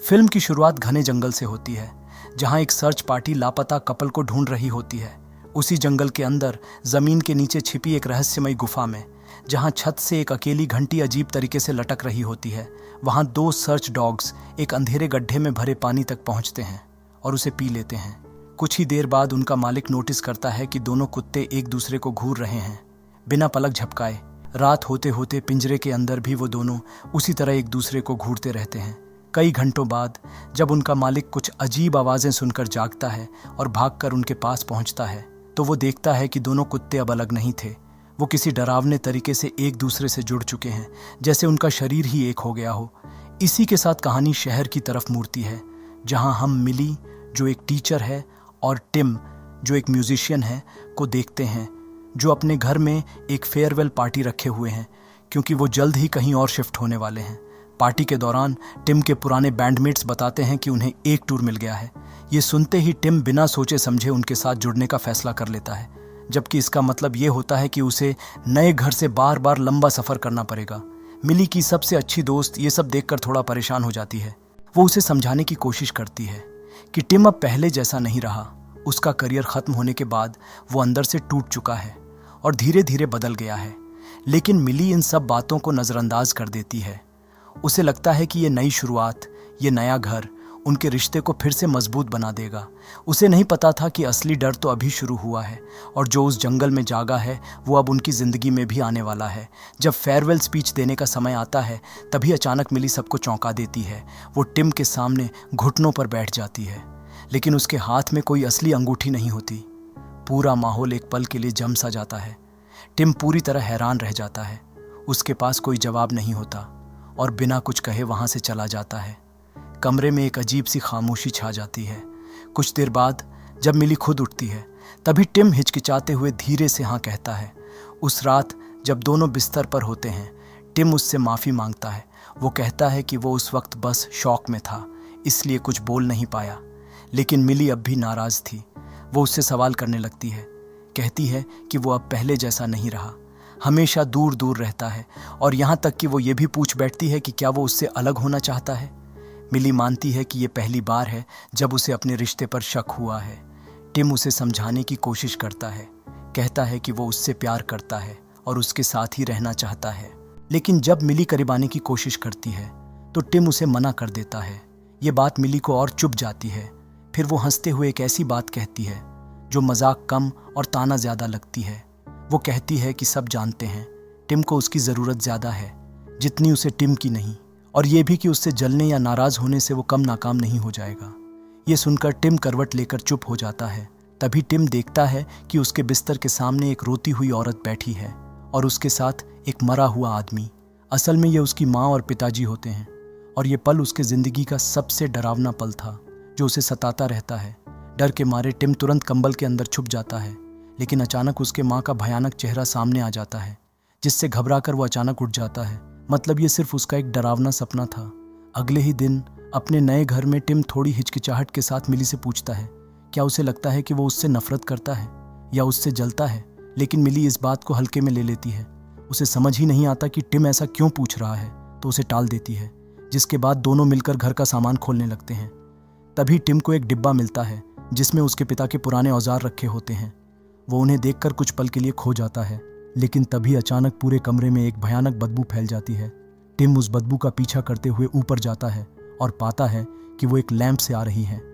Film की शुरुआत घने जंगल से होती है, जहां एक सर्च पार्टी लापता कपल को ढूंढ रही होती है। उसी जंगल के अंदर जमीन के नीचे छिपी एक रहस्यमयी गुफा में, जहां छत से एक अकेली घंटी अजीब तरीके से लटक रही होती है, वहां दो सर्च डॉग्स एक अंधेरे गड्ढे में भरे पानी तक पहुंचते हैं और उसे पी लेते हैं। कुछ ही देर बाद उनका मालिक नोटिस करता है कि दोनों कुत्ते एक दूसरे को घूर रहे हैं, बिना पलक झपकाए। रात होते होते पिंजरे के अंदर भी वो दोनों उसी तरह एक दूसरे को घूरते रहते हैं। कई घंटों बाद जब उनका मालिक कुछ अजीब आवाज़ें सुनकर जागता है और भागकर उनके पास पहुंचता है, तो वो देखता है कि दोनों कुत्ते अब अलग नहीं थे। वो किसी डरावने तरीके से एक दूसरे से जुड़ चुके हैं, जैसे उनका शरीर ही एक हो गया हो। इसी के साथ कहानी शहर की तरफ मुड़ती है, जहां हम मिली, जो एक टीचर है, और टिम, जो एक म्यूजिशियन है, को देखते हैं, जो अपने घर में एक फेयरवेल पार्टी रखे हुए हैं, क्योंकि वो जल्द ही कहीं और शिफ्ट होने वाले हैं। पार्टी के दौरान टिम के पुराने बैंडमेट्स बताते हैं कि उन्हें एक टूर मिल गया है। ये सुनते ही टिम बिना सोचे समझे उनके साथ जुड़ने का फैसला कर लेता है, जबकि इसका मतलब ये होता है कि उसे नए घर से बार बार लंबा सफ़र करना पड़ेगा। मिली की सबसे अच्छी दोस्त ये सब देखकर थोड़ा परेशान हो जाती है। वो उसे समझाने की कोशिश करती है कि टिम अब पहले जैसा नहीं रहा। उसका करियर ख़त्म होने के बाद वो अंदर से टूट चुका है और धीरे धीरे बदल गया है। लेकिन मिली इन सब बातों को नज़रअंदाज कर देती है। उसे लगता है कि ये नई शुरुआत, ये नया घर उनके रिश्ते को फिर से मजबूत बना देगा। उसे नहीं पता था कि असली डर तो अभी शुरू हुआ है, और जो उस जंगल में जागा है वो अब उनकी ज़िंदगी में भी आने वाला है। जब फेयरवेल स्पीच देने का समय आता है, तभी अचानक मिली सबको चौंका देती है। वो टिम के सामने घुटनों पर बैठ जाती है, लेकिन उसके हाथ में कोई असली अंगूठी नहीं होती। पूरा माहौल एक पल के लिए जम सा जाता है। टिम पूरी तरह हैरान रह जाता है। उसके पास कोई जवाब नहीं होता और बिना कुछ कहे वहाँ से चला जाता है। कमरे में एक अजीब सी खामोशी छा जाती है। कुछ देर बाद जब मिली खुद उठती है, तभी टिम हिचकिचाते हुए धीरे से हाँ कहता है। उस रात जब दोनों बिस्तर पर होते हैं, टिम उससे माफ़ी मांगता है। वो कहता है कि वो उस वक्त बस शॉक में था, इसलिए कुछ बोल नहीं पाया। लेकिन मिली अब भी नाराज़ थी। वो उससे सवाल करने लगती है, कहती है कि वो अब पहले जैसा नहीं रहा, हमेशा दूर दूर रहता है, और यहाँ तक कि वो ये भी पूछ बैठती है कि क्या वो उससे अलग होना चाहता है। मिली मानती है कि ये पहली बार है जब उसे अपने रिश्ते पर शक हुआ है। टिम उसे समझाने की कोशिश करता है, कहता है कि वो उससे प्यार करता है और उसके साथ ही रहना चाहता है। लेकिन जब मिली करीब आने की कोशिश करती है, तो टिम उसे मना कर देता है। ये बात मिली को और चुभ जाती है। फिर वो हंसते हुए एक ऐसी बात कहती है जो मजाक कम और ताना ज़्यादा लगती है। वो कहती है कि सब जानते हैं टिम को उसकी ज़रूरत ज़्यादा है, जितनी उसे टिम की नहीं, और ये भी कि उससे जलने या नाराज़ होने से वो कम नाकाम नहीं हो जाएगा। ये सुनकर टिम करवट लेकर चुप हो जाता है। तभी टिम देखता है कि उसके बिस्तर के सामने एक रोती हुई औरत बैठी है और उसके साथ एक मरा हुआ आदमी। असल में ये उसकी माँ और पिताजी होते हैं, और ये पल उसके ज़िंदगी का सबसे डरावना पल था जो उसे सताता रहता है। डर के मारे टिम तुरंत कंबल के अंदर छुप जाता है, लेकिन अचानक उसके माँ का भयानक चेहरा सामने आ जाता है, जिससे घबराकर वो अचानक उठ जाता है। मतलब ये सिर्फ उसका एक डरावना सपना था। अगले ही दिन अपने नए घर में टिम थोड़ी हिचकिचाहट के साथ मिली से पूछता है क्या उसे लगता है कि वो उससे नफरत करता है या उससे जलता है। लेकिन मिली इस बात को हल्के में ले लेती है। उसे समझ ही नहीं आता कि टिम ऐसा क्यों पूछ रहा है, तो उसे टाल देती है। जिसके बाद दोनों मिलकर घर का सामान खोलने लगते हैं। तभी टिम को एक डिब्बा मिलता है जिसमें उसके पिता के पुराने औजार रखे होते हैं। वो उन्हें देखकर कुछ पल के लिए खो जाता है, लेकिन तभी अचानक पूरे कमरे में एक भयानक बदबू फैल जाती है। टिम उस बदबू का पीछा करते हुए ऊपर जाता है और पाता है कि वो एक लैंप से आ रही है।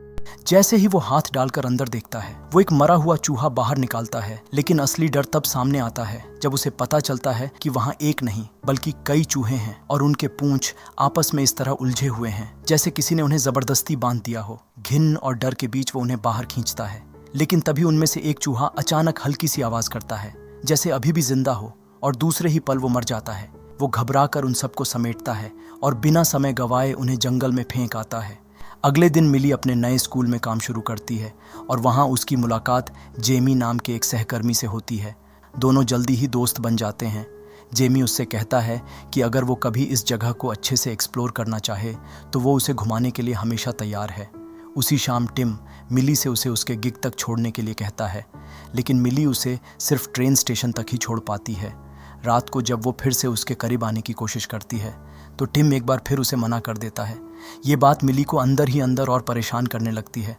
जैसे ही वो हाथ डालकर अंदर देखता है, वो एक मरा हुआ चूहा बाहर निकालता है। लेकिन असली डर तब सामने आता है जब उसे पता चलता है कि वहाँ एक नहीं बल्कि कई चूहे हैं, और उनके पूंछ आपस में इस तरह उलझे हुए हैं जैसे किसी ने उन्हें जबरदस्ती बांध दिया हो। घिन और डर के बीच वो उन्हें बाहर खींचता है, लेकिन तभी उनमें से एक चूहा अचानक हल्की सी आवाज करता है, जैसे अभी भी जिंदा हो, और दूसरे ही पल वो मर जाता है। वो घबरा कर उन सबको समेटता है और बिना समय गवाए उन्हें जंगल में फेंक आता है। अगले दिन मिली अपने नए स्कूल में काम शुरू करती है, और वहाँ उसकी मुलाकात जेमी नाम के एक सहकर्मी से होती है। दोनों जल्दी ही दोस्त बन जाते हैं। जेमी उससे कहता है कि अगर वो कभी इस जगह को अच्छे से एक्सप्लोर करना चाहे तो वो उसे घुमाने के लिए हमेशा तैयार है। उसी शाम टिम मिली से उसे उसके गिग तक छोड़ने के लिए कहता है, लेकिन मिली उसे सिर्फ ट्रेन स्टेशन तक ही छोड़ पाती है। रात को जब वो फिर से उसके करीब आने की कोशिश करती है, तो टिम एक बार फिर उसे मना कर देता है। ये बात मिली को अंदर ही अंदर और परेशान करने लगती है,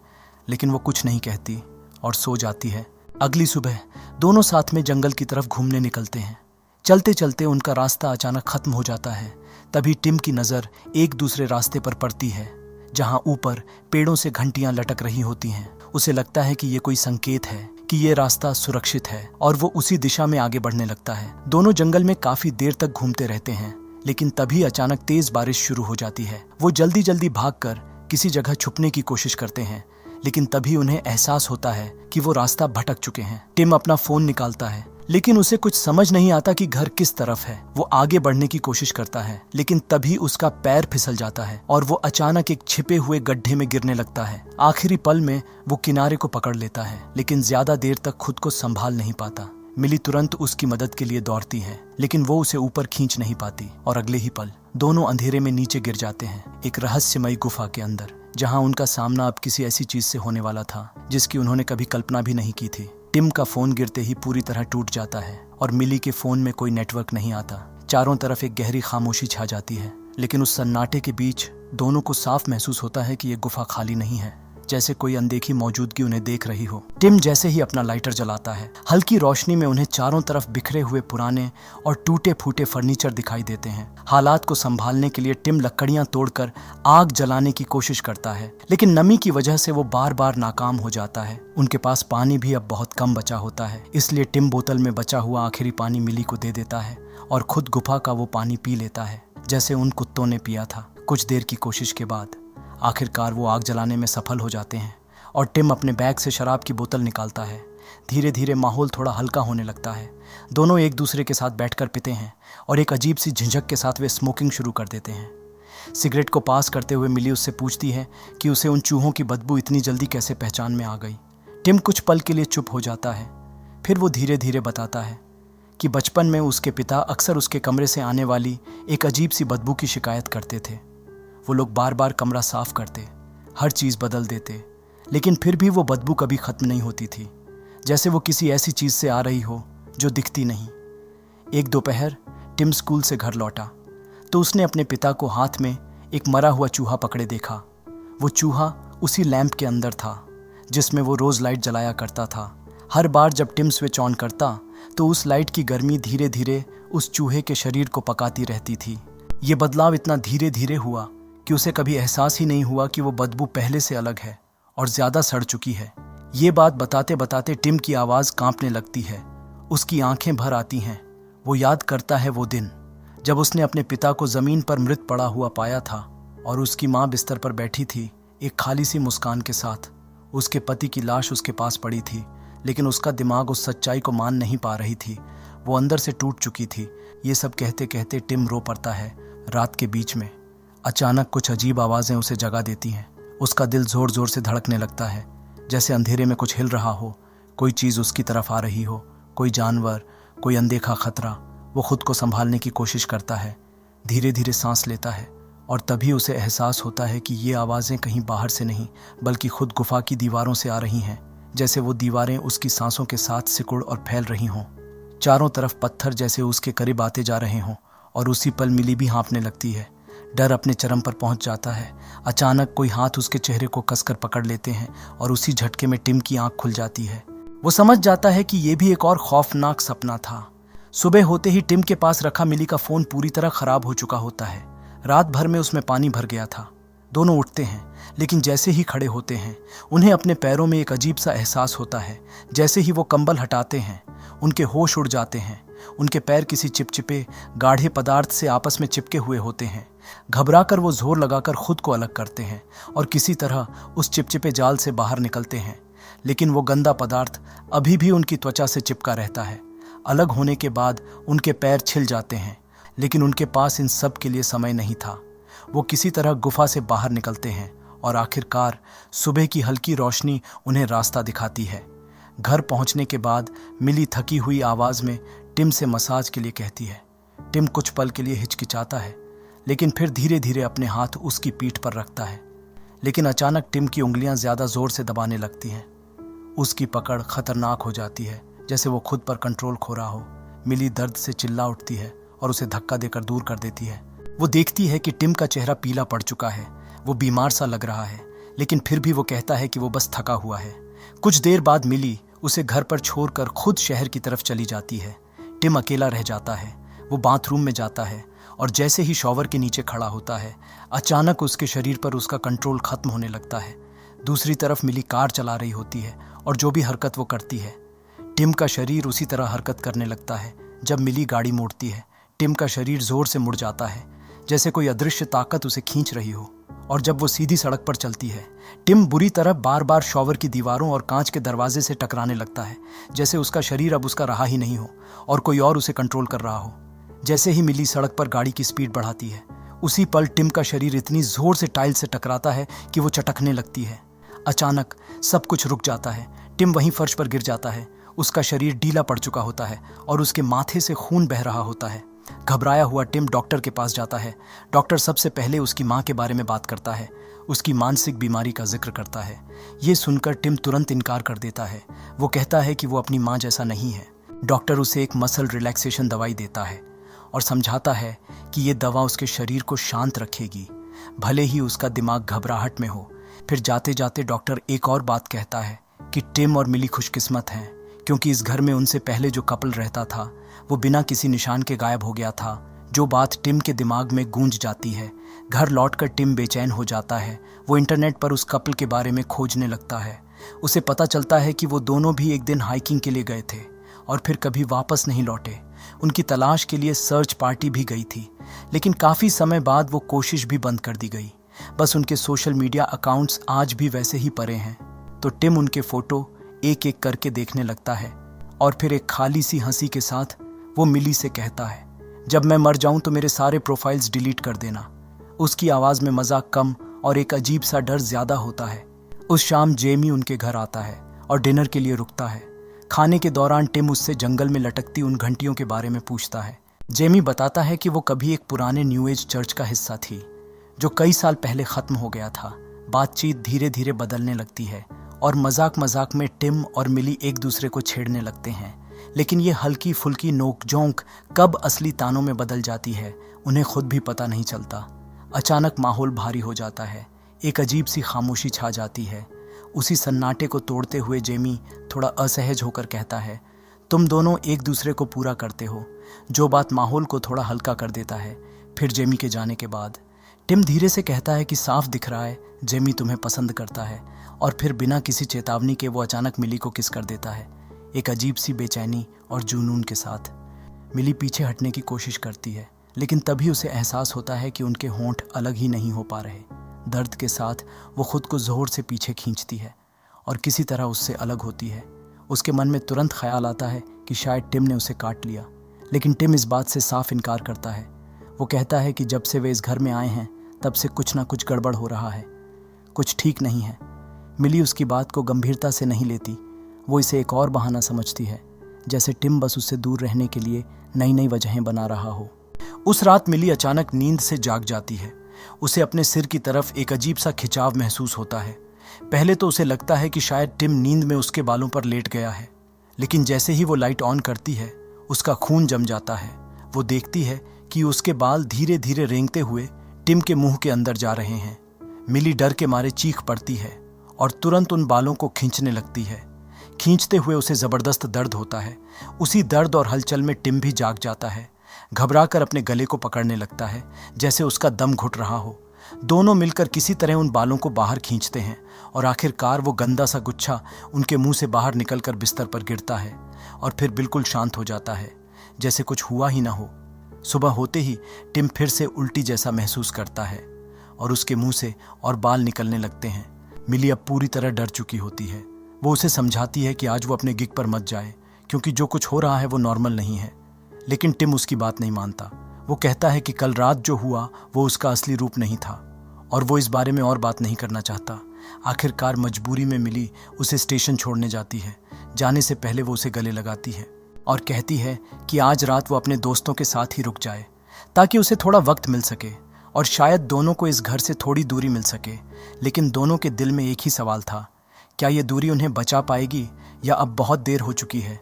लेकिन वो कुछ नहीं कहती और सो जाती है। अगली सुबह दोनों साथ में जंगल की तरफ घूमने निकलते हैं। चलते चलते उनका रास्ता अचानक खत्म हो जाता है। तभी टिम की नज़र एक दूसरे रास्ते पर पड़ती है, जहां ऊपर पेड़ों से घंटियां लटक रही होती हैं। उसे लगता है कि ये कोई संकेत है कि ये रास्ता सुरक्षित है और वो उसी दिशा में आगे बढ़ने लगता है। दोनों जंगल में काफी देर तक घूमते रहते हैं, लेकिन तभी अचानक तेज बारिश शुरू हो जाती है। वो जल्दी जल्दी भागकर किसी जगह छुपने की कोशिश करते हैं, लेकिन तभी उन्हें एहसास होता है कि वो रास्ता भटक चुके हैं। टिम अपना फोन निकालता है, लेकिन उसे कुछ समझ नहीं आता कि घर किस तरफ है। वो आगे बढ़ने की कोशिश करता है, लेकिन तभी उसका पैर फिसल जाता है और वो अचानक एक छिपे हुए गड्ढे में गिरने लगता है। आखिरी पल में वो किनारे को पकड़ लेता है, लेकिन ज्यादा देर तक खुद को संभाल नहीं पाता। मिली तुरंत उसकी मदद के लिए दौड़ती है, लेकिन वो उसे ऊपर खींच नहीं पाती और अगले ही पल दोनों अंधेरे में नीचे गिर जाते हैं, एक रहस्यमयी गुफा के अंदर, जहां उनका सामना अब किसी ऐसी चीज से होने वाला था जिसकी उन्होंने कभी कल्पना भी नहीं की थी। टिम का फोन गिरते ही पूरी तरह टूट जाता है और मिली के फोन में कोई नेटवर्क नहीं आता। चारों तरफ एक गहरी खामोशी छा जाती है, लेकिन उस सन्नाटे के बीच दोनों को साफ महसूस होता है कि ये गुफा खाली नहीं है, जैसे कोई अनदेखी मौजूदगी उन्हें देख रही हो। टिम जैसे ही अपना लाइटर जलाता है, हल्की रोशनी में उन्हें चारों तरफ बिखरे हुए पुराने और टूटे फूटे फर्नीचर दिखाई देते हैं। हालात को संभालने के लिए टिम लकड़ियां तोड़कर आग जलाने की कोशिश करता है, लेकिन नमी की वजह से वो बार बार नाकाम हो जाता है। उनके पास पानी भी अब बहुत कम बचा होता है, इसलिए टिम बोतल में बचा हुआ आखिरी पानी मिली को दे देता है और खुद गुफा का वो पानी पी लेता है, जैसे उन कुत्तों ने पिया था। कुछ देर की कोशिश के बाद आखिरकार वो आग जलाने में सफल हो जाते हैं और टिम अपने बैग से शराब की बोतल निकालता है। धीरे धीरे माहौल थोड़ा हल्का होने लगता है। दोनों एक दूसरे के साथ बैठकर पीते हैं और एक अजीब सी झिझक के साथ वे स्मोकिंग शुरू कर देते हैं। सिगरेट को पास करते हुए मिली उससे पूछती है कि उसे उन चूहों की बदबू इतनी जल्दी कैसे पहचान में आ गई। टिम कुछ पल के लिए चुप हो जाता है, फिर वो धीरे धीरे बताता है कि बचपन में उसके पिता अक्सर उसके कमरे से आने वाली एक अजीब सी बदबू की शिकायत करते थे। वो लोग बार बार कमरा साफ करते, हर चीज़ बदल देते, लेकिन फिर भी वो बदबू कभी ख़त्म नहीं होती थी, जैसे वो किसी ऐसी चीज़ से आ रही हो जो दिखती नहीं। एक दोपहर टिम स्कूल से घर लौटा तो उसने अपने पिता को हाथ में एक मरा हुआ चूहा पकड़े देखा। वो चूहा उसी लैंप के अंदर था जिसमें वो रोज़ लाइट जलाया करता था। हर बार जब टिम स्विच ऑन करता तो उस लाइट की गर्मी धीरे धीरे उस चूहे के शरीर को पकाती रहती थी। ये बदलाव इतना धीरे धीरे हुआ कि उसे कभी एहसास ही नहीं हुआ कि वो बदबू पहले से अलग है और ज़्यादा सड़ चुकी है। ये बात बताते बताते टिम की आवाज़ कांपने लगती है, उसकी आंखें भर आती हैं। वो याद करता है वो दिन जब उसने अपने पिता को ज़मीन पर मृत पड़ा हुआ पाया था और उसकी माँ बिस्तर पर बैठी थी, एक खाली सी मुस्कान के साथ। उसके पति की लाश उसके पास पड़ी थी, लेकिन उसका दिमाग उस सच्चाई को मान नहीं पा रही थी। वो अंदर से टूट चुकी थी। ये सब कहते कहते टिम रो पड़ता है। रात के बीच में अचानक कुछ अजीब आवाज़ें उसे जगा देती हैं। उसका दिल ज़ोर ज़ोर से धड़कने लगता है, जैसे अंधेरे में कुछ हिल रहा हो, कोई चीज़ उसकी तरफ आ रही हो, कोई जानवर, कोई अनदेखा खतरा। वो खुद को संभालने की कोशिश करता है, धीरे धीरे सांस लेता है और तभी उसे एहसास होता है कि ये आवाज़ें कहीं बाहर से नहीं बल्कि खुद गुफा की दीवारों से आ रही हैं, जैसे वो दीवारें उसकी सांसों के साथ सिकुड़ और फैल रही हों। चारों तरफ पत्थर जैसे उसके करीब आते जा रहे हों और उसी पल मिली भी हाँफने लगती है। डर अपने चरम पर पहुंच जाता है। अचानक कोई हाथ उसके चेहरे को कसकर पकड़ लेते हैं और उसी झटके में टिम की आंख खुल जाती है। वो समझ जाता है कि ये भी एक और खौफनाक सपना था। सुबह होते ही टिम के पास रखा मिली का फ़ोन पूरी तरह ख़राब हो चुका होता है। रात भर में उसमें पानी भर गया था। दोनों उठते हैं, लेकिन जैसे ही खड़े होते हैं उन्हें अपने पैरों में एक अजीब सा एहसास होता है। जैसे ही वो कंबल हटाते हैं उनके होश उड़ जाते हैं। उनके पैर किसी चिपचिपे गाढ़े पदार्थ से आपस में चिपके हुए होते हैं। घबराकर वो जोर लगाकर खुद को अलग करते हैं और किसी तरह उस चिपचिपे जाल से बाहर निकलते हैं, लेकिन वो गंदा पदार्थ अभी भी उनकी त्वचा से चिपका रहता है। अलग होने के बाद उनके पैर छिल जाते हैं, लेकिन उनके पास इन सब के लिए समय नहीं था। वो किसी तरह गुफा से बाहर निकलते हैं और आखिरकार सुबह की हल्की रोशनी उन्हें रास्ता दिखाती है। घर पहुंचने के बाद मिली थकी हुई आवाज़ में टिम से मसाज के लिए कहती है। टिम कुछ पल के लिए हिचकिचाता है, लेकिन फिर धीरे धीरे अपने हाथ उसकी पीठ पर रखता है। लेकिन अचानक टिम की उंगलियां ज़्यादा ज़ोर से दबाने लगती हैं। उसकी पकड़ खतरनाक हो जाती है, जैसे वो खुद पर कंट्रोल खो रहा हो। मिली दर्द से चिल्ला उठती है और उसे धक्का देकर दूर कर देती है। वो देखती है कि टिम का चेहरा पीला पड़ चुका है, वो बीमार सा लग रहा है, लेकिन फिर भी वो कहता है कि वो बस थका हुआ है। कुछ देर बाद मिली उसे घर पर छोड़कर खुद शहर की तरफ चली जाती है। टिम अकेला रह जाता है। वो बाथरूम में जाता है और जैसे ही शॉवर के नीचे खड़ा होता है, अचानक उसके शरीर पर उसका कंट्रोल खत्म होने लगता है। दूसरी तरफ मिली कार चला रही होती है और जो भी हरकत वो करती है, टिम का शरीर उसी तरह हरकत करने लगता है। जब मिली गाड़ी मोड़ती है, टिम का शरीर जोर से मुड़ जाता है, जैसे कोई अदृश्य ताकत उसे खींच रही हो। और जब वो सीधी सड़क पर चलती है, टिम बुरी तरह बार बार शॉवर की दीवारों और कांच के दरवाजे से टकराने लगता है, जैसे उसका शरीर अब उसका रहा ही नहीं हो और कोई और उसे कंट्रोल कर रहा हो। जैसे ही मिली सड़क पर गाड़ी की स्पीड बढ़ाती है, उसी पल टिम का शरीर इतनी जोर से टाइल से टकराता है कि वो चटकने लगती है। अचानक सब कुछ रुक जाता है। टिम वहीं फर्श पर गिर जाता है। उसका शरीर ढीला पड़ चुका होता है और उसके माथे से खून बह रहा होता है। घबराया हुआ टिम डॉक्टर के पास जाता है। डॉक्टर सबसे पहले उसकी माँ के बारे में बात करता है, उसकी मानसिक बीमारी का जिक्र करता है। ये सुनकर टिम तुरंत इनकार कर देता है। वो कहता है कि वो अपनी माँ जैसा नहीं है। डॉक्टर उसे एक मसल रिलैक्सेशन दवाई देता है और समझाता है कि ये दवा उसके शरीर को शांत रखेगी, भले ही उसका दिमाग घबराहट में हो। फिर जाते जाते डॉक्टर एक और बात कहता है कि टिम और मिली खुशकिस्मत हैं, क्योंकि इस घर में उनसे पहले जो कपल रहता था वो बिना किसी निशान के गायब हो गया था। जो बात टिम के दिमाग में गूंज जाती है, घर लौटकर टिम बेचैन हो जाता है। वो इंटरनेट पर उस कपल के बारे में खोजने लगता है। उसे पता चलता है कि वो दोनों भी एक दिन हाइकिंग के लिए गए थे और फिर कभी वापस नहीं लौटे। उनकी तलाश के लिए सर्च पार्टी भी गई थी, लेकिन काफ़ी समय बाद वो कोशिश भी बंद कर दी गई। बस उनके सोशल मीडिया अकाउंट्स आज भी वैसे ही पड़े हैं। तो टिम उनके फ़ोटो एक एक करके देखने लगता है और फिर एक खाली सी हंसी के साथ वो मिली से कहता है, जब मैं मर जाऊं तो मेरे सारे प्रोफाइल्स डिलीट कर देना। उसकी आवाज़ में मजाक कम और एक अजीब सा डर ज़्यादा होता है। उस शाम जेमी उनके घर आता है और डिनर के लिए रुकता है। खाने के दौरान टिम उससे जंगल में लटकती उन घंटियों के बारे में पूछता है। जेमी बताता है कि वो कभी एक पुराने न्यू एज चर्च का हिस्सा थी, जो कई साल पहले ख़त्म हो गया था। बातचीत धीरे धीरे बदलने लगती है और मजाक मजाक में टिम और मिली एक दूसरे को छेड़ने लगते हैं। लेकिन ये हल्की फुल्की नोक-झोंक कब असली तानों में बदल जाती है, उन्हें खुद भी पता नहीं चलता। अचानक माहौल भारी हो जाता है। एक अजीब सी खामोशी छा जाती है। उसी सन्नाटे को तोड़ते हुए जेमी थोड़ा असहज होकर कहता है, तुम दोनों एक दूसरे को पूरा करते हो, जो बात माहौल को थोड़ा हल्का कर देता है। फिर जेमी के जाने के बाद टिम धीरे से कहता है कि साफ दिख रहा है जेमी तुम्हें पसंद करता है। और फिर बिना किसी चेतावनी के वो अचानक मिली को किस कर देता है, एक अजीब सी बेचैनी और जुनून के साथ। मिली पीछे हटने की कोशिश करती है, लेकिन तभी उसे एहसास होता है कि उनके होंठ अलग ही नहीं हो पा रहे। दर्द के साथ वो खुद को जोर से पीछे खींचती है और किसी तरह उससे अलग होती है। उसके मन में तुरंत ख्याल आता है कि शायद टिम ने उसे काट लिया, लेकिन टिम इस बात से साफ इनकार करता है। वो कहता है कि जब से वे इस घर में आए हैं तब से कुछ ना कुछ गड़बड़ हो रहा है, कुछ ठीक नहीं है। मिली उसकी बात को गंभीरता से नहीं लेती। वो इसे एक और बहाना समझती है, जैसे टिम बस उससे दूर रहने के लिए नई नई वजहें बना रहा हो। उस रात मिली अचानक नींद से जाग जाती है। उसे अपने सिर की तरफ एक अजीब सा खिंचाव महसूस होता है। पहले तो उसे लगता है कि शायद टिम नींद में उसके बालों पर लेट गया है, लेकिन जैसे ही वो लाइट ऑन करती है उसका खून जम जाता है। वो देखती है कि उसके बाल धीरे धीरे रेंगते हुए टिम के मुंह के अंदर जा रहे हैं। मिली डर के मारे चीख पड़ती है और तुरंत उन बालों को खींचने लगती है। खींचते हुए उसे ज़बरदस्त दर्द होता है। उसी दर्द और हलचल में टिम भी जाग जाता है। घबराकर अपने गले को पकड़ने लगता है, जैसे उसका दम घुट रहा हो। दोनों मिलकर किसी तरह उन बालों को बाहर खींचते हैं और आखिरकार वो गंदा सा गुच्छा उनके मुंह से बाहर निकलकर बिस्तर पर गिरता है और फिर बिल्कुल शांत हो जाता है, जैसे कुछ हुआ ही ना हो। सुबह होते ही टिम फिर से उल्टी जैसा महसूस करता है और उसके मुंह से और बाल निकलने लगते हैं। मिली अब पूरी तरह डर चुकी होती है। वो उसे समझाती है कि आज वो अपने गिग पर मत जाए, क्योंकि जो कुछ हो रहा है वो नॉर्मल नहीं है। लेकिन टिम उसकी बात नहीं मानता। वो कहता है कि कल रात जो हुआ वो उसका असली रूप नहीं था और वो इस बारे में और बात नहीं करना चाहता। आखिरकार मजबूरी में मिली उसे स्टेशन छोड़ने जाती है। जाने से पहले वो उसे गले लगाती है और कहती है कि आज रात वो अपने दोस्तों के साथ ही रुक जाए, ताकि उसे थोड़ा वक्त मिल सके और शायद दोनों को इस घर से थोड़ी दूरी मिल सके। लेकिन दोनों के दिल में एक ही सवाल था, क्या ये दूरी उन्हें बचा पाएगी या अब बहुत देर हो चुकी है।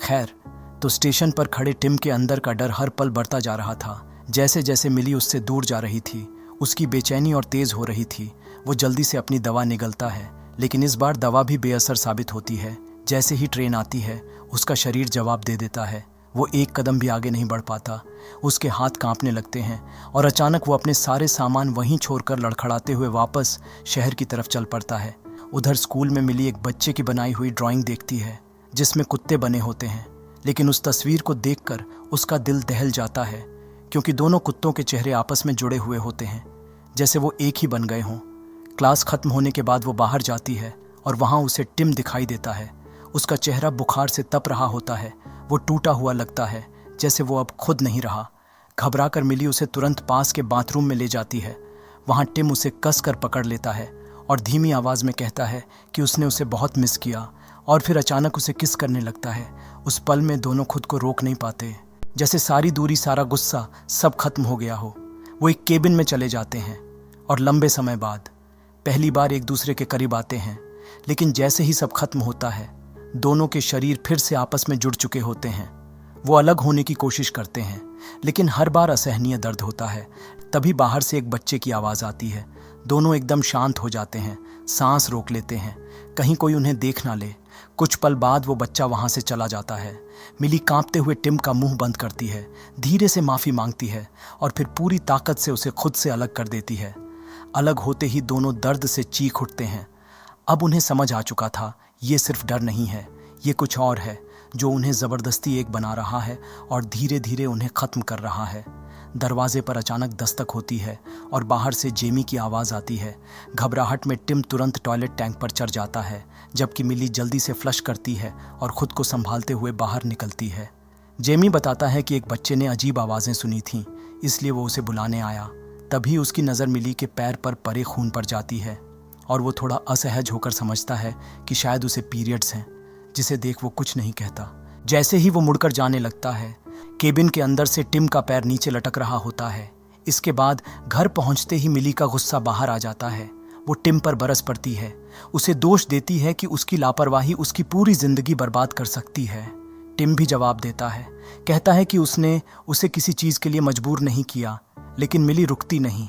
खैर, तो स्टेशन पर खड़े टिम के अंदर का डर हर पल बढ़ता जा रहा था। जैसे जैसे मिली उससे दूर जा रही थी, उसकी बेचैनी और तेज हो रही थी। वो जल्दी से अपनी दवा निगलता है, लेकिन इस बार दवा भी बेअसर साबित होती है। जैसे ही ट्रेन आती है, उसका शरीर जवाब दे देता है। वो एक कदम भी आगे नहीं बढ़ पाता। उसके हाथ कांपने लगते हैं और अचानक वो अपने सारे सामान वहीं छोड़कर लड़खड़ाते हुए वापस शहर की तरफ चल पड़ता है। उधर स्कूल में मिली एक बच्चे की बनाई हुई ड्राइंग देखती है जिसमें कुत्ते बने होते हैं, लेकिन उस तस्वीर को देखकर उसका दिल दहल जाता है, क्योंकि दोनों कुत्तों के चेहरे आपस में जुड़े हुए होते हैं, जैसे वो एक ही बन गए हों। क्लास खत्म होने के बाद वो बाहर जाती है और वहाँ उसे टिम दिखाई देता है। उसका चेहरा बुखार से तप रहा होता है। वो टूटा हुआ लगता है, जैसे वो अब खुद नहीं रहा। घबरा कर मिली उसे तुरंत पास के बाथरूम में ले जाती है। वहाँ टिम उसे कस कर पकड़ लेता है और धीमी आवाज़ में कहता है कि उसने उसे बहुत मिस किया, और फिर अचानक उसे किस करने लगता है। उस पल में दोनों खुद को रोक नहीं पाते, जैसे सारी दूरी, सारा गुस्सा सब खत्म हो गया हो। वो एक केबिन में चले जाते हैं और लंबे समय बाद पहली बार एक दूसरे के करीब आते हैं। लेकिन जैसे ही सब खत्म होता है, दोनों के शरीर फिर से आपस में जुड़ चुके होते हैं। वो अलग होने की कोशिश करते हैं, लेकिन हर बार असहनीय दर्द होता है। तभी बाहर से एक बच्चे की आवाज़ आती है। दोनों एकदम शांत हो जाते हैं, सांस रोक लेते हैं, कहीं कोई उन्हें देख ना ले। कुछ पल बाद वो बच्चा वहाँ से चला जाता है। मिली कांपते हुए टिम का मुंह बंद करती है, धीरे से माफ़ी मांगती है और फिर पूरी ताकत से उसे खुद से अलग कर देती है। अलग होते ही दोनों दर्द से चीख उठते हैं। अब उन्हें समझ आ चुका था, ये सिर्फ डर नहीं है, ये कुछ और है जो उन्हें ज़बरदस्ती एक बना रहा है और धीरे धीरे उन्हें ख़त्म कर रहा है। दरवाजे पर अचानक दस्तक होती है और बाहर से जेमी की आवाज़ आती है। घबराहट में टिम तुरंत टॉयलेट टैंक पर चढ़ जाता है, जबकि मिली जल्दी से फ्लश करती है और ख़ुद को संभालते हुए बाहर निकलती है। जेमी बताता है कि एक बच्चे ने अजीब आवाज़ें सुनी थीं, इसलिए वो उसे बुलाने आया। तभी उसकी नज़र मिली के पैर पर परे खून पर जाती है और वो थोड़ा असहज होकर समझता है कि शायद उसे पीरियड्स हैं, जिसे देख वो कुछ नहीं कहता। जैसे ही वो मुड़कर जाने लगता है, केबिन के अंदर से टिम का पैर नीचे लटक रहा होता है। इसके बाद घर पहुंचते ही मिली का गुस्सा बाहर आ जाता है। वो टिम पर बरस पड़ती है, उसे दोष देती है कि उसकी लापरवाही उसकी पूरी जिंदगी बर्बाद कर सकती है। टिम भी जवाब देता है, कहता है कि उसने उसे किसी चीज़ के लिए मजबूर नहीं किया, लेकिन मिली रुकती नहीं।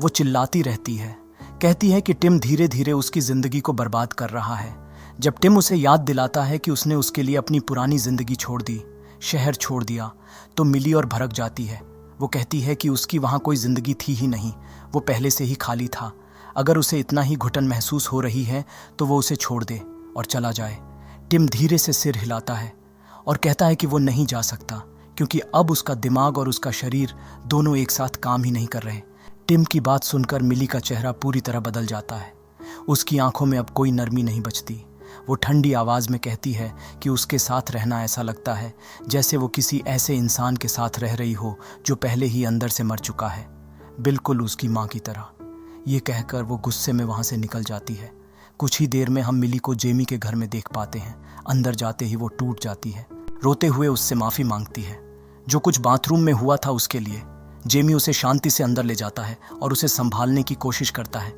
वो चिल्लाती रहती है, कहती है कि टिम धीरे धीरे उसकी ज़िंदगी को बर्बाद कर रहा है। जब टिम उसे याद दिलाता है कि उसने उसके लिए अपनी पुरानी ज़िंदगी छोड़ दी, शहर छोड़ दिया, तो मिली और भड़क जाती है। वो कहती है कि उसकी वहाँ कोई ज़िंदगी थी ही नहीं, वो पहले से ही खाली था। अगर उसे इतना ही घुटन महसूस हो रही है तो वो उसे छोड़ दे और चला जाए। टिम धीरे से सिर हिलाता है और कहता है कि वो नहीं जा सकता, क्योंकि अब उसका दिमाग और उसका शरीर दोनों एक साथ काम ही नहीं कर रहे। टिम की बात सुनकर मिली का चेहरा पूरी तरह बदल जाता है। उसकी आंखों में अब कोई नरमी नहीं बचती। वो ठंडी आवाज़ में कहती है कि उसके साथ रहना ऐसा लगता है जैसे वो किसी ऐसे इंसान के साथ रह रही हो जो पहले ही अंदर से मर चुका है, बिल्कुल उसकी माँ की तरह। ये कहकर वो गुस्से में वहाँ से निकल जाती है। कुछ ही देर में हम मिली को जेमी के घर में देख पाते हैं। अंदर जाते ही वो टूट जाती है, रोते हुए उससे माफ़ी मांगती है। जो कुछ बाथरूम में हुआ था उसके लिए जेमी उसे शांति से अंदर ले जाता है और उसे संभालने की कोशिश करता है।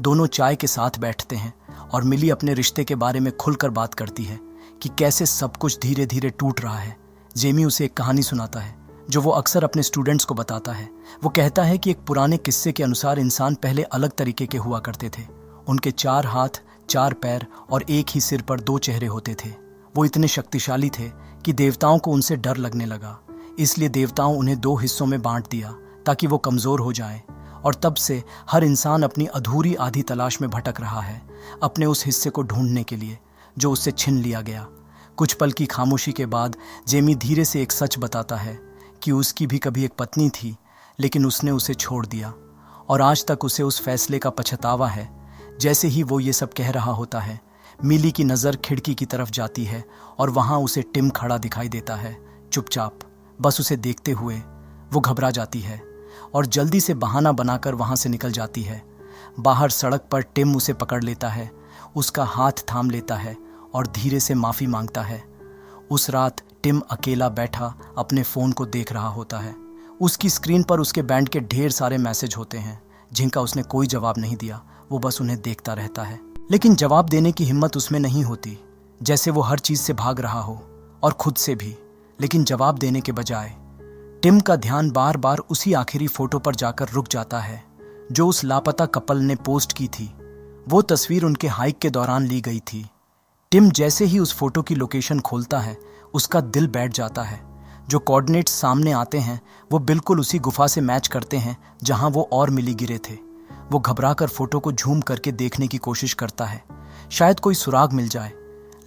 दोनों चाय के साथ बैठते हैं और मिली अपने रिश्ते के बारे में खुलकर बात करती है कि कैसे सब कुछ धीरे धीरे टूट रहा है। जेमी उसे एक कहानी सुनाता है जो वो अक्सर अपने स्टूडेंट्स को बताता है। वो कहता है कि एक पुराने किस्से के अनुसार इंसान पहले अलग तरीके के हुआ करते थे। उनके 4 हाथ, 4 पैर और एक ही सिर पर 2 चेहरे होते थे। वो इतने शक्तिशाली थे कि देवताओं को उनसे डर लगने लगा, इसलिए देवताओं उन्हें 2 हिस्सों में बांट दिया ताकि वो कमज़ोर हो जाएं। और तब से हर इंसान अपनी अधूरी आधी तलाश में भटक रहा है, अपने उस हिस्से को ढूंढने के लिए जो उससे छीन लिया गया। कुछ पल की खामोशी के बाद जेमी धीरे से एक सच बताता है कि उसकी भी कभी एक पत्नी थी, लेकिन उसने उसे छोड़ दिया और आज तक उसे उस फैसले का पछतावा है। जैसे ही वो ये सब कह रहा होता है, मिली की नज़र खिड़की की तरफ जाती है और वहाँ उसे टिम खड़ा दिखाई देता है, चुपचाप, बस उसे देखते हुए। वो घबरा जाती है और जल्दी से बहाना बनाकर वहाँ से निकल जाती है। बाहर सड़क पर टिम उसे पकड़ लेता है, उसका हाथ थाम लेता है और धीरे से माफ़ी मांगता है। उस रात टिम अकेला बैठा अपने फ़ोन को देख रहा होता है। उसकी स्क्रीन पर उसके बैंड के ढेर सारे मैसेज होते हैं जिनका उसने कोई जवाब नहीं दिया। वो बस उन्हें देखता रहता है, लेकिन जवाब देने की हिम्मत उसमें नहीं होती, जैसे वो हर चीज़ से भाग रहा हो और खुद से भी। लेकिन जवाब देने के बजाय टिम का ध्यान बार बार उसी आखिरी फोटो पर जाकर रुक जाता है जो उस लापता कपल ने पोस्ट की थी। वो तस्वीर उनके हाइक के दौरान ली गई थी। टिम जैसे ही उस फोटो की लोकेशन खोलता है उसका दिल बैठ जाता है। जो कोऑर्डिनेट्स सामने आते हैं वो बिल्कुल उसी गुफा से मैच करते हैं जहां वो और मिली गिरे थे। वो घबराकर फोटो को झूम करके देखने की कोशिश करता है, शायद कोई सुराग मिल जाए,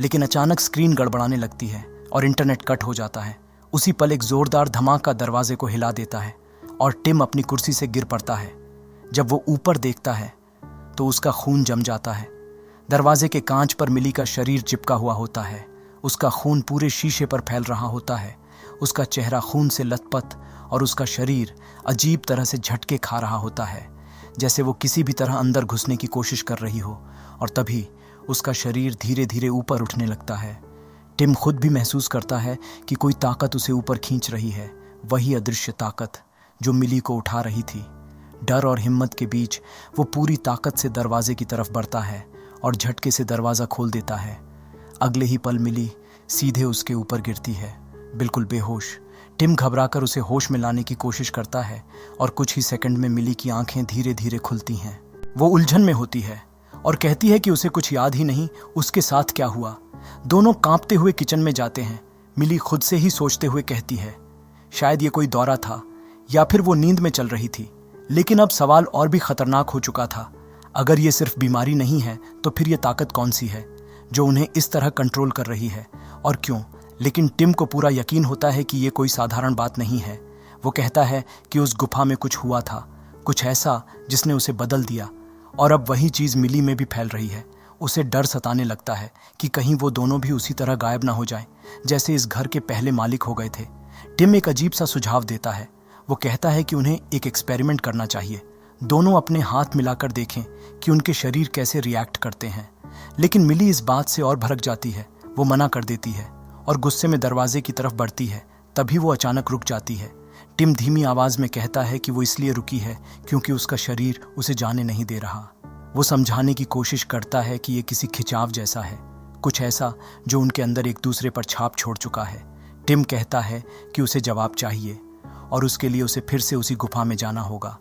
लेकिन अचानक स्क्रीन गड़बड़ाने लगती है और इंटरनेट कट हो जाता है। उसी पल एक जोरदार धमाका दरवाजे को हिला देता है और टिम अपनी कुर्सी से गिर पड़ता है। जब वो ऊपर देखता है तो उसका खून जम जाता है। दरवाजे के कांच पर मिली का शरीर चिपका हुआ होता है। उसका खून पूरे शीशे पर फैल रहा होता है। उसका चेहरा खून से लथपथ और उसका शरीर अजीब तरह से झटके खा रहा होता है, जैसे वो किसी भी तरह अंदर घुसने की कोशिश कर रही हो। और तभी उसका शरीर धीरे धीरे ऊपर उठने लगता है। टिम खुद भी महसूस करता है कि कोई ताकत उसे ऊपर खींच रही है, वही अदृश्य ताकत जो मिली को उठा रही थी। डर और हिम्मत के बीच वो पूरी ताकत से दरवाजे की तरफ बढ़ता है और झटके से दरवाज़ा खोल देता है। अगले ही पल मिली सीधे उसके ऊपर गिरती है, बिल्कुल बेहोश। टिम घबराकर उसे होश में लाने की कोशिश करता है और कुछ ही सेकंड में मिली की आंखें धीरे धीरे खुलती हैं। वो उलझन में होती है और कहती है कि उसे कुछ याद ही नहीं उसके साथ क्या हुआ। दोनों कांपते हुए किचन में जाते हैं। मिली खुद से ही सोचते हुए कहती है, शायद ये कोई दौरा था या फिर वो नींद में चल रही थी। लेकिन अब सवाल और भी खतरनाक हो चुका था। अगर ये सिर्फ बीमारी नहीं है तो फिर ये ताकत कौन सी है जो उन्हें इस तरह कंट्रोल कर रही है और क्यों? लेकिन टिम को पूरा यकीन होता है कि ये कोई साधारण बात नहीं है। वो कहता है कि उस गुफा में कुछ हुआ था, कुछ ऐसा जिसने उसे बदल दिया, और अब वही चीज़ मिली में भी फैल रही है। उसे डर सताने लगता है कि कहीं वो दोनों भी उसी तरह गायब ना हो जाएं, जैसे इस घर के पहले मालिक हो गए थे। टिम एक अजीब सा सुझाव देता है। वो कहता है कि उन्हें एक एक्सपेरिमेंट करना चाहिए। दोनों अपने हाथ मिलाकर देखें कि उनके शरीर कैसे रिएक्ट करते हैं। लेकिन मिली इस बात से और भड़क जाती है। वो मना कर देती है और गुस्से में दरवाजे की तरफ बढ़ती है। तभी वो अचानक रुक जाती है। टिम धीमी आवाज में कहता है कि वो इसलिए रुकी है क्योंकि उसका शरीर उसे जाने नहीं दे रहा। वो समझाने की कोशिश करता है कि ये किसी खिंचाव जैसा है, कुछ ऐसा जो उनके अंदर एक दूसरे पर छाप छोड़ चुका है। टिम कहता है कि उसे जवाब चाहिए और उसके लिए उसे फिर से उसी गुफा में जाना होगा।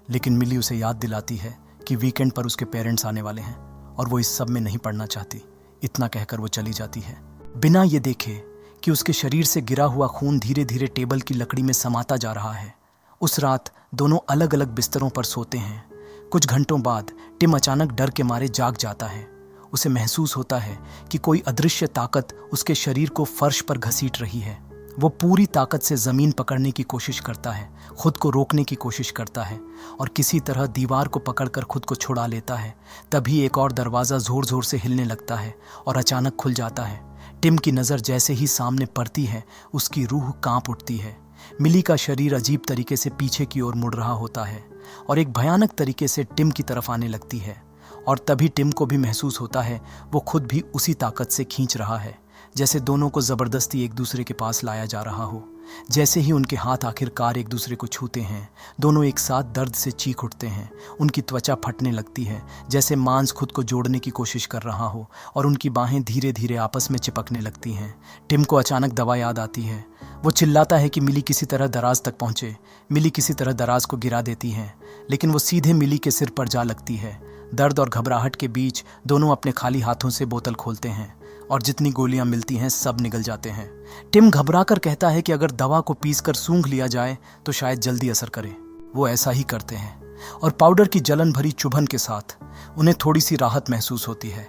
लेकिन मिली उसे याद दिलाती है कि वीकेंड पर उसके पेरेंट्स आने वाले हैं और वो इस सब में नहीं पड़ना चाहती। इतना कहकर वो चली जाती है, बिना ये देखे कि उसके शरीर से गिरा हुआ खून धीरे धीरे टेबल की लकड़ी में समाता जा रहा है। उस रात दोनों अलग अलग बिस्तरों पर सोते हैं। कुछ घंटों बाद टिम अचानक डर के मारे जाग जाता है। उसे महसूस होता है कि कोई अदृश्य ताकत उसके शरीर को फर्श पर घसीट रही है। वो पूरी ताकत से ज़मीन पकड़ने की कोशिश करता है, खुद को रोकने की कोशिश करता है और किसी तरह दीवार को पकड़कर खुद को छुड़ा लेता है। तभी एक और दरवाज़ा ज़ोर ज़ोर से हिलने लगता है और अचानक खुल जाता है। टिम की नज़र जैसे ही सामने पड़ती है उसकी रूह कांप उठती है। मिली का शरीर अजीब तरीके से पीछे की ओर मुड़ रहा होता है और एक भयानक तरीके से टिम की तरफ आने लगती है। और तभी टिम को भी महसूस होता है वो खुद भी उसी ताकत से खींच रहा है, जैसे दोनों को ज़बरदस्ती एक दूसरे के पास लाया जा रहा हो। जैसे ही उनके हाथ आखिरकार एक दूसरे को छूते हैं, दोनों एक साथ दर्द से चीख उठते हैं। उनकी त्वचा फटने लगती है, जैसे मांस खुद को जोड़ने की कोशिश कर रहा हो और उनकी बाहें धीरे धीरे आपस में चिपकने लगती हैं। टिम को अचानक दवा याद आती है। वो चिल्लाता है कि मिली किसी तरह दराज तक पहुँचे। मिली किसी तरह दराज को गिरा देती है, लेकिन वो सीधे मिली के सिर पर जा लगती है। दर्द और घबराहट के बीच दोनों अपने खाली हाथों से बोतल खोलते हैं और जितनी गोलियां मिलती हैं सब निगल जाते हैं। टिम घबराकर कहता है कि अगर दवा को पीसकर सूंघ लिया जाए तो शायद जल्दी असर करे। वो ऐसा ही करते हैं और पाउडर की जलन भरी चुभन के साथ उन्हें थोड़ी सी राहत महसूस होती है।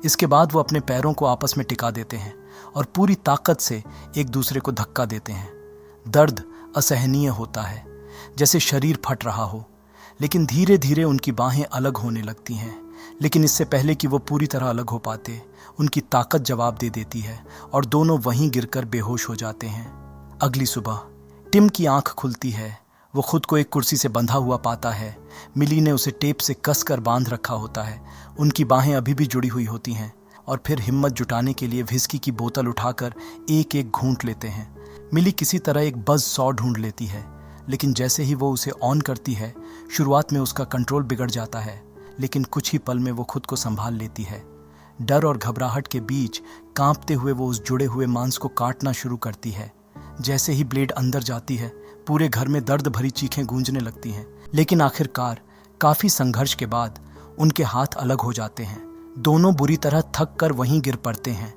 इसके बाद वो अपने पैरों को आपस में टिका देते हैं और पूरी ताकत से एक दूसरे को धक्का देते हैं। दर्द असहनीय होता है, जैसे शरीर फट रहा हो, लेकिन धीरे धीरे उनकी बाहें अलग होने लगती हैं। लेकिन इससे पहले कि वो पूरी तरह अलग हो पाते, उनकी ताकत जवाब दे देती है और दोनों वहीं गिरकर बेहोश हो जाते हैं। अगली सुबह टिम की आंख खुलती है। वो खुद को एक कुर्सी से बंधा हुआ पाता है। मिली ने उसे टेप से कसकर बांध रखा होता है। उनकी बाहें अभी भी जुड़ी हुई होती हैं और फिर हिम्मत जुटाने के लिए व्हिस्की की बोतल उठाकर एक एक घूंट लेते हैं। मिली किसी तरह एक बज़ सॉ ढूंढ लेती है, लेकिन जैसे ही वो उसे ऑन करती है, शुरुआत में उसका कंट्रोल बिगड़ जाता है, लेकिन कुछ ही पल में वो खुद को संभाल लेती है। डर और घबराहट के बीच कांपते हुए वो उस जुड़े हुए मांस को काटना शुरू करती है। जैसे ही ब्लेड अंदर जाती है, पूरे घर में दर्द भरी चीखें गूंजने लगती हैं। लेकिन आखिरकार काफी संघर्ष के बाद उनके हाथ अलग हो जाते हैं। दोनों बुरी तरह थक कर वहीं गिर पड़ते हैं।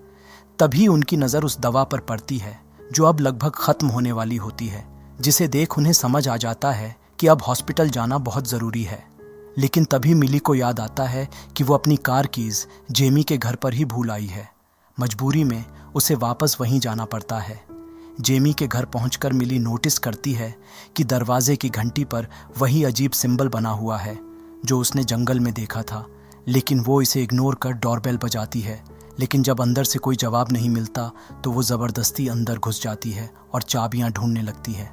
तभी उनकी नज़र उस दवा पर पड़ती है जो अब लगभग खत्म होने वाली होती है, जिसे देख उन्हें समझ आ जाता है कि अब हॉस्पिटल जाना बहुत ज़रूरी है। लेकिन तभी मिली को याद आता है कि वो अपनी कार कीज़ जेमी के घर पर ही भूल आई है। मजबूरी में उसे वापस वहीं जाना पड़ता है। जेमी के घर पहुंचकर मिली नोटिस करती है कि दरवाजे की घंटी पर वही अजीब सिंबल बना हुआ है जो उसने जंगल में देखा था। लेकिन वो इसे इग्नोर कर डोरबेल बजाती है। लेकिन जब अंदर से कोई जवाब नहीं मिलता तो वो ज़बरदस्ती अंदर घुस जाती है और चाबियां ढूंढने लगती है।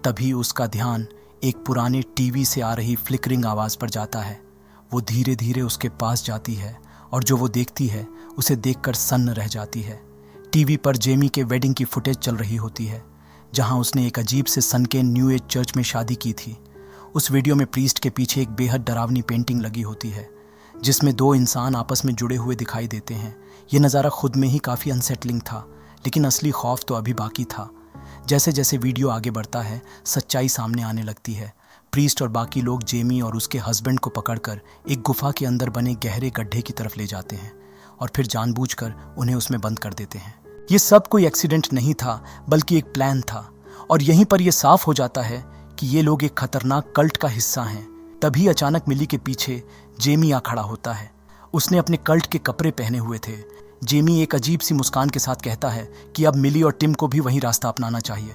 तभी उसका ध्यान एक पुराने टीवी से आ रही फ्लिकरिंग आवाज़ पर जाता है। वो धीरे धीरे उसके पास जाती है और जो वो देखती है उसे देखकर सन्न रह जाती है। टीवी पर जेमी के वेडिंग की फुटेज चल रही होती है, जहां उसने एक अजीब से सनकेन न्यू एज चर्च में शादी की थी। उस वीडियो में प्रीस्ट के पीछे एक बेहद डरावनी पेंटिंग लगी होती है जिसमें दो इंसान आपस में जुड़े हुए दिखाई देते हैं। ये नज़ारा खुद में ही काफ़ी अनसेटलिंग था, लेकिन असली खौफ तो अभी बाकी था। जैसे जैसे वीडियो आगे बढ़ता है सच्चाई सामने आने लगती है। प्रीस्ट और बाकी लोग जेमी और उसके हस्बैंड को पकड़कर एक गुफा के अंदर बने गहरे गड्ढे की तरफ ले जाते हैं और फिर जानबूझकर उन्हें उसमें बंद कर देते हैं। ये सब कोई एक्सीडेंट नहीं था, बल्कि एक प्लान था। और यहीं पर यह साफ हो जाता है कि ये लोग एक खतरनाक कल्ट का हिस्सा हैं। तभी अचानक मिली के पीछे जेमी आ खड़ा होता है। उसने अपने कल्ट के कपड़े पहने हुए थे। जेमी एक अजीब सी मुस्कान के साथ कहता है कि अब मिली और टिम को भी वही रास्ता अपनाना चाहिए।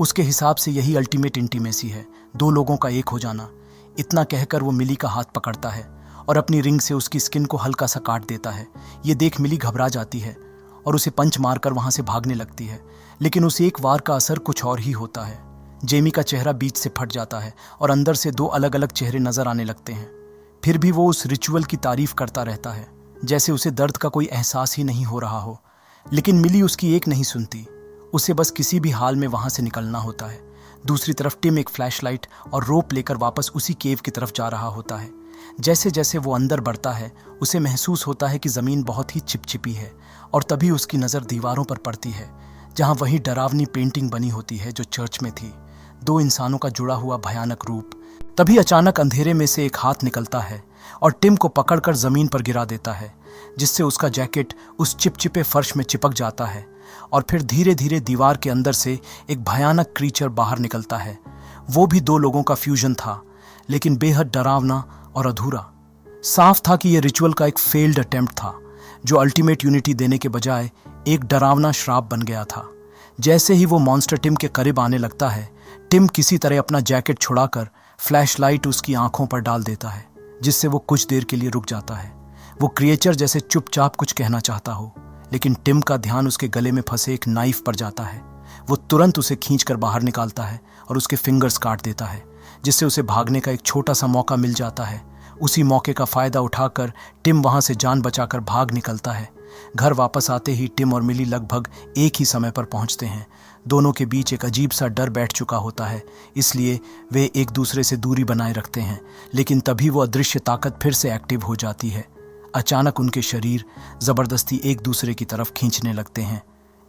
उसके हिसाब से यही अल्टीमेट इंटीमेसी है, दो लोगों का एक हो जाना। इतना कहकर वो मिली का हाथ पकड़ता है और अपनी रिंग से उसकी स्किन को हल्का सा काट देता है। ये देख मिली घबरा जाती है और उसे पंच मारकर वहां से भागने लगती है। लेकिन उस एक वार का असर कुछ और ही होता है। जेमी का चेहरा बीच से फट जाता है और अंदर से दो अलग अलग चेहरे नजर आने लगते हैं। फिर भी वो उस रिचुअल की तारीफ करता रहता है, जैसे उसे दर्द का कोई एहसास ही नहीं हो रहा हो। लेकिन मिली उसकी एक नहीं सुनती। उसे बस किसी भी हाल में वहां से निकलना होता है। दूसरी तरफ टिम एक फ्लैशलाइट और रोप लेकर वापस उसी केव की तरफ जा रहा होता है। जैसे जैसे वो अंदर बढ़ता है उसे महसूस होता है कि ज़मीन बहुत ही चिपचिपी है। और तभी उसकी नज़र दीवारों पर पड़ती है, जहाँ वही डरावनी पेंटिंग बनी होती है जो चर्च में थी, दो इंसानों का जुड़ा हुआ भयानक रूप। तभी अचानक अंधेरे में से एक हाथ निकलता है और टिम को पकड़कर ज़मीन पर गिरा देता है, जिससे उसका जैकेट उस चिपचिपे फर्श में चिपक जाता है। और फिर धीरे धीरे दीवार के अंदर से एक भयानक क्रीचर बाहर निकलता है। वो भी दो लोगों का फ्यूजन था, लेकिन बेहद डरावना और अधूरा। साफ था कि यह रिचुअल का एक फेल्ड अटेम्प्ट था, जो अल्टीमेट यूनिटी देने के बजाय एक डरावना श्राप बन गया था। जैसे ही वो मॉन्स्टर टिम के करीब आने लगता है, टिम किसी तरह अपना जैकेट छुड़ाकर फ्लैशलाइट उसकी आंखों पर डाल देता है, जिससे वो कुछ देर के लिए रुक जाता है। वो क्रिएचर जैसे चुपचाप कुछ कहना चाहता हो, लेकिन टिम का ध्यान उसके गले में फंसे एक नाइफ पर जाता है। वो तुरंत उसे खींचकर बाहर निकालता है और उसके फिंगर्स काट देता है, जिससे उसे भागने का एक छोटा सा मौका मिल जाता है। उसी मौके का फायदा उठाकर टिम वहां से जान बचाकर भाग निकलता है। घर वापस आते ही टिम और मिली लगभग एक ही समय पर पहुंचते हैं। दोनों के बीच एक अजीब सा डर बैठ चुका होता है, इसलिए वे एक दूसरे से दूरी बनाए रखते हैं। लेकिन तभी वो अदृश्य ताकत फिर से एक्टिव हो जाती है। अचानक उनके शरीर जबरदस्ती एक दूसरे की तरफ खींचने लगते हैं।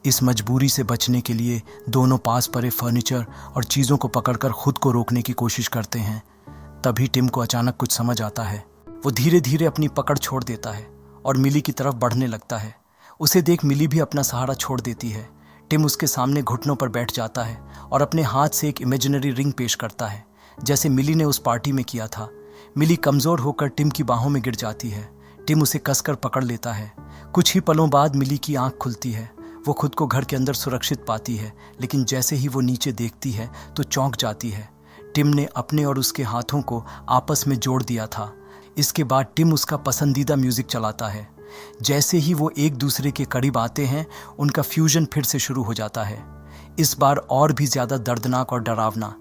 इस मजबूरी से बचने के लिए दोनों पास पड़े फर्नीचर और चीज़ों को पकड़कर खुद को रोकने की कोशिश करते हैं। तभी टिम को अचानक कुछ समझ आता है। वो धीरे धीरे अपनी पकड़ छोड़ देता है और मिली की तरफ बढ़ने लगता है। उसे देख मिली भी अपना सहारा छोड़ देती है। टिम उसके सामने घुटनों पर बैठ जाता है और अपने हाथ से एक इमेजिनरी रिंग पेश करता है, जैसे मिली ने उस पार्टी में किया था। मिली कमज़ोर होकर टिम की बाहों में गिर जाती है। टिम उसे कसकर पकड़ लेता है। कुछ ही पलों बाद मिली की आंख खुलती है। वो खुद को घर के अंदर सुरक्षित पाती है, लेकिन जैसे ही वो नीचे देखती है तो चौंक जाती है। टिम ने अपने और उसके हाथों को आपस में जोड़ दिया था। इसके बाद टिम उसका पसंदीदा म्यूजिक चलाता है। जैसे ही वो एक दूसरे के करीब आते हैं, उनका फ्यूजन फिर से शुरू हो जाता है, इस बार और भी ज़्यादा दर्दनाक और डरावना।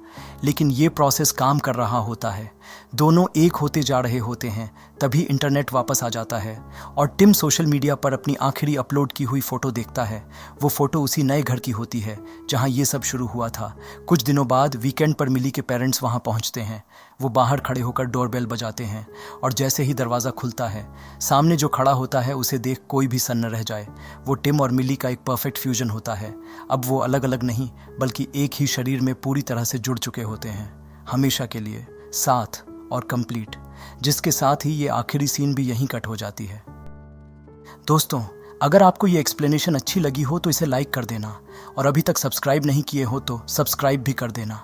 लेकिन ये प्रोसेस काम कर रहा होता है। दोनों एक होते जा रहे होते हैं। तभी इंटरनेट वापस आ जाता है और टिम सोशल मीडिया पर अपनी आखिरी अपलोड की हुई फ़ोटो देखता है। वो फ़ोटो उसी नए घर की होती है जहां ये सब शुरू हुआ था। कुछ दिनों बाद वीकेंड पर मिली के पेरेंट्स वहां पहुंचते हैं। वो बाहर खड़े होकर डोरबेल बजाते हैं और जैसे ही दरवाज़ा खुलता है, सामने जो खड़ा होता है उसे देख कोई भी सन्न रह जाए। वो टिम और मिली का एक परफेक्ट फ्यूजन होता है। अब वो अलग अलग नहीं बल्कि एक ही शरीर में पूरी तरह से जुड़ चुके होते हैं, हमेशा के लिए, साथ और कंप्लीट, जिसके साथ ही ये आखिरी सीन भी यहीं कट हो जाती है। दोस्तों, अगर आपको ये एक्सप्लेनेशन अच्छी लगी हो तो इसे लाइक कर देना और अभी तक सब्सक्राइब नहीं किए हो तो सब्सक्राइब भी कर देना।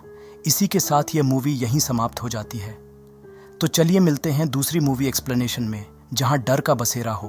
इसी के साथ ये मूवी यहीं समाप्त हो जाती है। तो चलिए मिलते हैं दूसरी मूवी एक्सप्लेनेशन में, जहां डर का बसेरा हो।